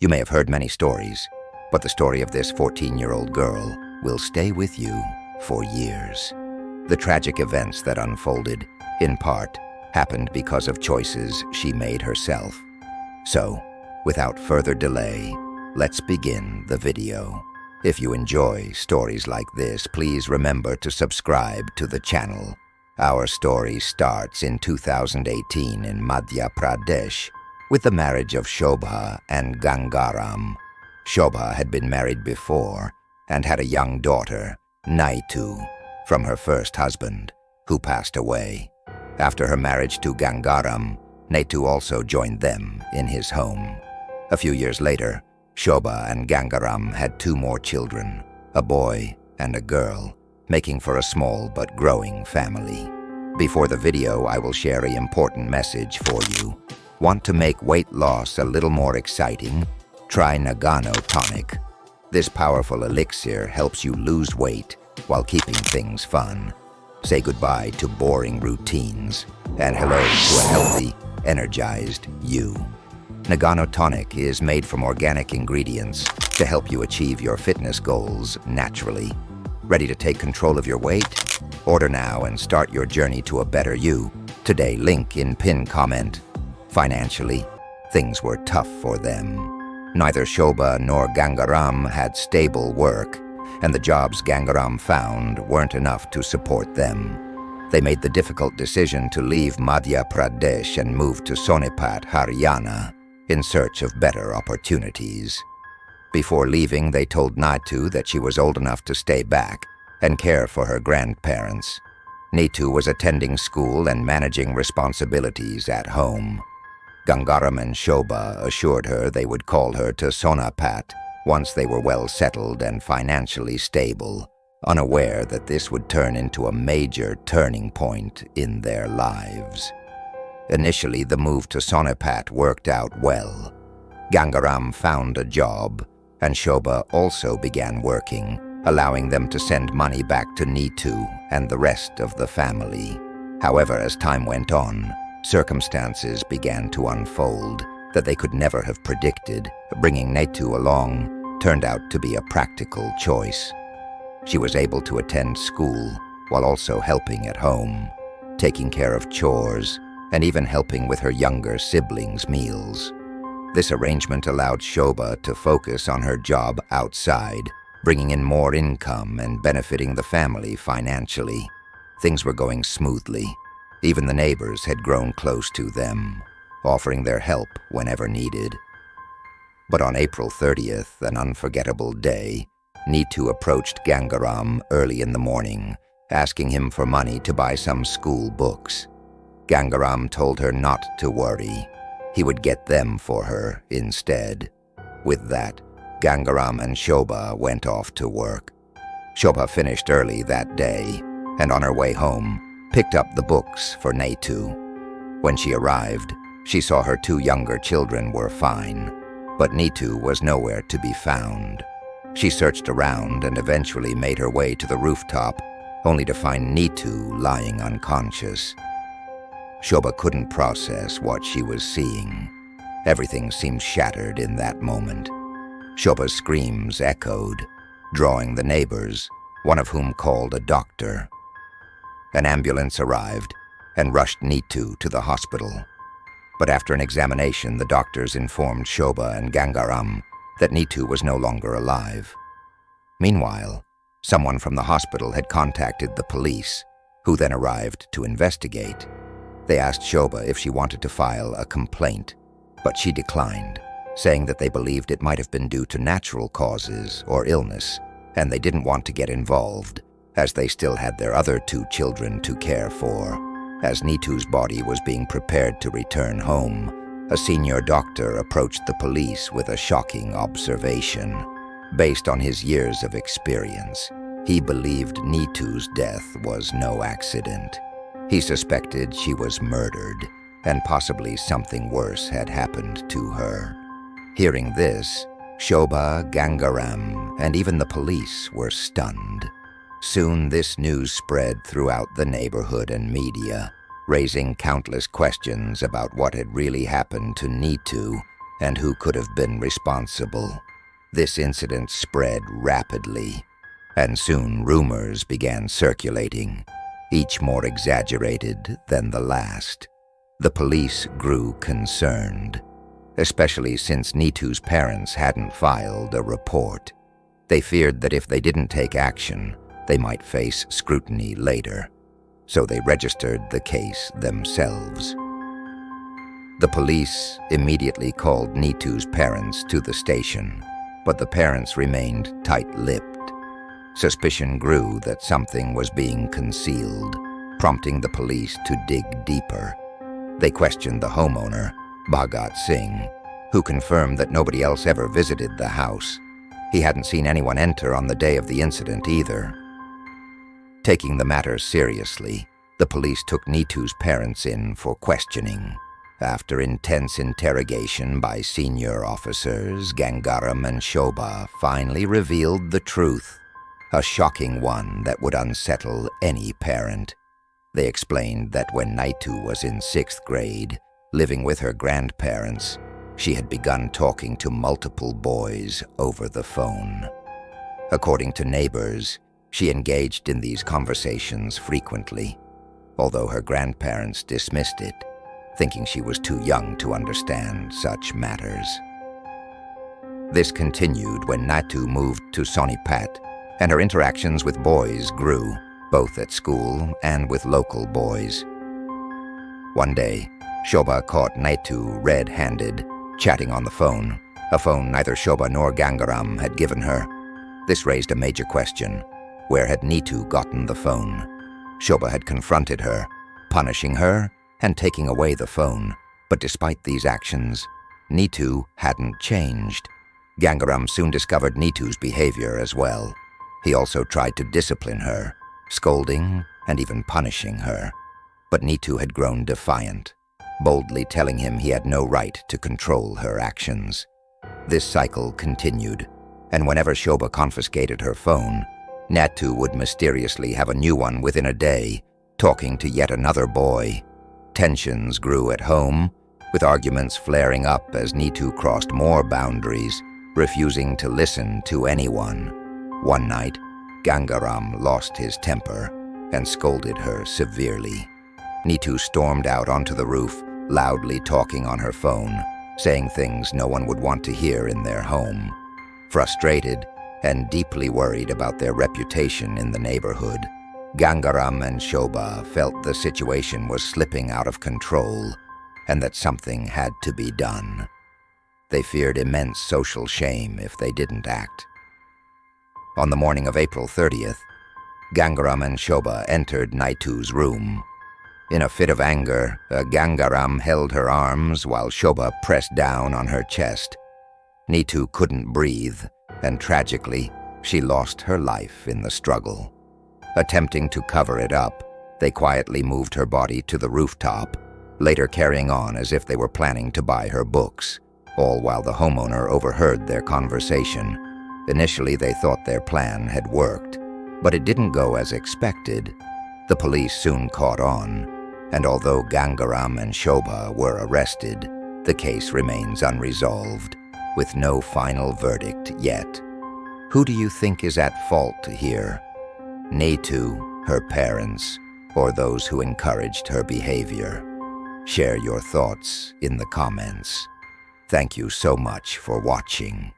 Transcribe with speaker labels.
Speaker 1: You may have heard many stories, but the story of this 14-year-old girl will stay with you for years. The tragic events that unfolded, in part, happened because of choices she made herself. So, without further delay, let's begin the video. If you enjoy stories like this, please remember to subscribe to the channel. Our story starts in 2018 in Madhya Pradesh with the marriage of Shobha and Gangaram. Shobha had been married before and had a young daughter, Neetu, from her first husband, who passed away. After her marriage to Gangaram, Neetu also joined them in his home. A few years later, Shobha and Gangaram had 2 more children, a boy and a girl, making for a small but growing family. Before the video, I will share an important message for you. Want to make weight loss a little more exciting? Try Nagano Tonic. This powerful elixir helps you lose weight while keeping things fun. Say goodbye to boring routines and hello to a healthy, energized you. Nagano Tonic is made from organic ingredients to help you achieve your fitness goals naturally. Ready to take control of your weight? Order now and start your journey to a better you. Today, link in pinned comment. Financially, things were tough for them. Neither Shobha nor Gangaram had stable work, and the jobs Gangaram found weren't enough to support them. They made the difficult decision to leave Madhya Pradesh and move to Sonipat, Haryana, in search of better opportunities. Before leaving, they told Neetu that she was old enough to stay back and care for her grandparents. Neetu was attending school and managing responsibilities at home. Gangaram and Shobha assured her they would call her to Sonipat once they were well settled and financially stable, unaware that this would turn into a major turning point in their lives. Initially, the move to Sonipat worked out well. Gangaram found a job, and Shobha also began working, allowing them to send money back to Neetu and the rest of the family. However, as time went on, circumstances began to unfold that they could never have predicted. Bringing Neetu along turned out to be a practical choice. She was able to attend school while also helping at home, taking care of chores, and even helping with her younger siblings' meals. This arrangement allowed Shobha to focus on her job outside, bringing in more income and benefiting the family financially. Things were going smoothly. Even the neighbors had grown close to them, offering their help whenever needed. But on April 30th, an unforgettable day, Neetu approached Gangaram early in the morning, asking him for money to buy some school books. Gangaram told her not to worry. He would get them for her instead. With that, Gangaram and Shobha went off to work. Shobha finished early that day, and on her way home, picked up the books for Neetu. When she arrived, she saw her 2 younger children were fine, but Neetu was nowhere to be found. She searched around and eventually made her way to the rooftop, only to find Neetu lying unconscious. Shobha couldn't process what she was seeing. Everything seemed shattered in that moment. Shobha's screams echoed, drawing the neighbors, one of whom called a doctor. An ambulance arrived and rushed Neetu to the hospital. But after an examination, the doctors informed Shobha and Gangaram that Neetu was no longer alive. Meanwhile, someone from the hospital had contacted the police, who then arrived to investigate. They asked Shobha if she wanted to file a complaint, but she declined, saying that they believed it might have been due to natural causes or illness, and they didn't want to get involved, as they still had their other 2 children to care for. As Neetu's body was being prepared to return home, a senior doctor approached the police with a shocking observation. Based on his years of experience, he believed Neetu's death was no accident. He suspected she was murdered, and possibly something worse had happened to her. Hearing this, Shobha, Gangaram, and even the police were stunned. Soon this news spread throughout the neighborhood and media, raising countless questions about what had really happened to Neetu and who could have been responsible. This incident spread rapidly, and soon rumors began circulating, each more exaggerated than the last. The police grew concerned, especially since Neetu's parents hadn't filed a report. They feared that if they didn't take action, they might face scrutiny later, so they registered the case themselves. The police immediately called Neetu's parents to the station, but the parents remained tight-lipped. Suspicion grew that something was being concealed, prompting the police to dig deeper. They questioned the homeowner, Bhagat Singh, who confirmed that nobody else ever visited the house. He hadn't seen anyone enter on the day of the incident either. Taking the matter seriously, the police took Neetu's parents in for questioning. After intense interrogation by senior officers, Gangaram and Shobha finally revealed the truth, a shocking one that would unsettle any parent. They explained that when Neetu was in 6th grade, living with her grandparents, she had begun talking to multiple boys over the phone. According to neighbors, she engaged in these conversations frequently, although her grandparents dismissed it, thinking she was too young to understand such matters. This continued when Neetu moved to Sonipat, and her interactions with boys grew, both at school and with local boys. One day, Shobha caught Neetu red-handed, chatting on the phone, a phone neither Shobha nor Gangaram had given her. This raised a major question. Where had Neetu gotten the phone? Shobha had confronted her, punishing her and taking away the phone, but despite these actions, Neetu hadn't changed. Gangaram soon discovered Neetu's behavior as well. He also tried to discipline her, scolding and even punishing her. But Neetu had grown defiant, boldly telling him he had no right to control her actions. This cycle continued, and whenever Shobha confiscated her phone, Neetu would mysteriously have a new one within a day, talking to yet another boy. Tensions grew at home, with arguments flaring up as Neetu crossed more boundaries, refusing to listen to anyone. One night, Gangaram lost his temper and scolded her severely. Neetu stormed out onto the roof, loudly talking on her phone, saying things no one would want to hear in their home. Frustrated and deeply worried about their reputation in the neighborhood, Gangaram and Shobha felt the situation was slipping out of control and that something had to be done. They feared immense social shame if they didn't act. On the morning of April 30th, Gangaram and Shobha entered Neetu's room. In a fit of anger, Gangaram held her arms while Shobha pressed down on her chest. Neetu couldn't breathe, and tragically, she lost her life in the struggle. Attempting to cover it up, they quietly moved her body to the rooftop, later carrying on as if they were planning to buy her books, all while the homeowner overheard their conversation. Initially, they thought their plan had worked, but it didn't go as expected. The police soon caught on, and although Gangaram and Shobha were arrested, the case remains unresolved, with no final verdict yet. Who do you think is at fault here? Neetu, her parents, or those who encouraged her behavior? Share your thoughts in the comments. Thank you so much for watching.